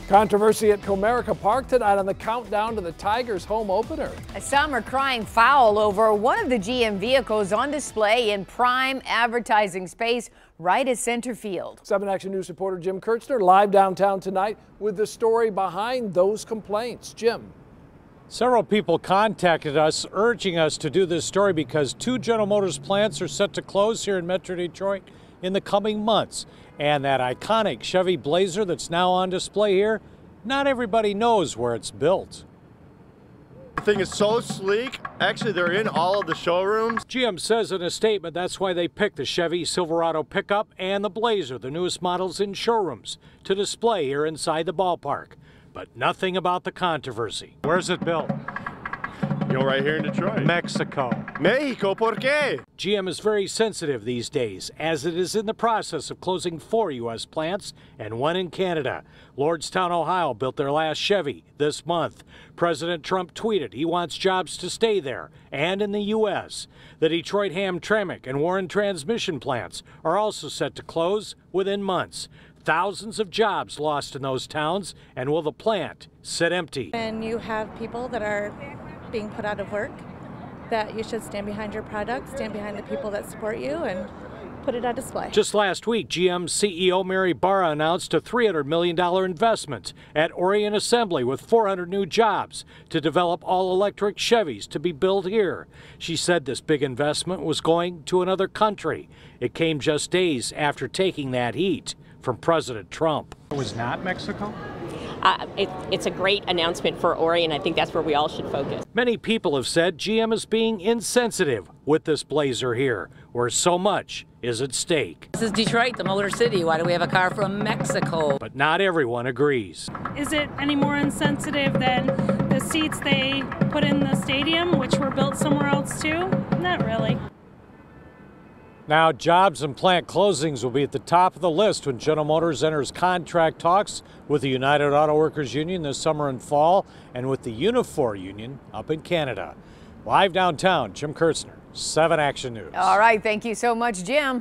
Controversy at Comerica Park tonight on the countdown to the Tigers' home opener. Some are crying foul over one of the GM vehicles on display in prime advertising space right at center field. 7 Action News reporter Jim Kurtzner live downtown tonight with the story behind those complaints. Jim. Several people contacted us urging us to do this story because 2 General Motors plants are set to close here in Metro Detroit in the coming months. And that iconic Chevy Blazer that's now on display here, not everybody knows where it's built. The thing is so sleek. Actually, they're in all of the showrooms. GM says in a statement that's why they picked the Chevy Silverado Pickup and the Blazer, the newest models in showrooms, to display here inside the ballpark. But nothing about the controversy. Where's it built? You know, right here in Detroit. Mexico. Mexico, ¿por qué? GM is very sensitive these days, as it is in the process of closing 4 U.S. plants and 1 in Canada. Lordstown, Ohio built their last Chevy this month. President Trump tweeted he wants jobs to stay there and in the U.S. The Detroit Hamtramck and Warren transmission plants are also set to close within months. Thousands of jobs lost in those towns, and will the plant sit empty? And you have people that are being put out of work, that you should stand behind your product, stand behind the people that support you, and put it on display. Just last week, GM CEO Mary Barra announced a $300 million investment at Orion Assembly with 400 new jobs to develop all-electric Chevys to be built here. She said this big investment was going to another country. It came just days after taking that heat from President Trump. It was not Mexico? It's a great announcement for Orion. I think that's where we all should focus. Many people have said GM is being insensitive with this Blazer here, where so much is at stake. This is Detroit, the Motor City. Why do we have a car from Mexico? But not everyone agrees. Is it any more insensitive than the seats they put in the stadium, which were built somewhere else too? Not really. Now, jobs and plant closings will be at the top of the list when General Motors enters contract talks with the United Auto Workers Union this summer and fall, and with the Unifor Union up in Canada. Live downtown, Jim Kurtzner, 7 Action News. All right, thank you so much, Jim.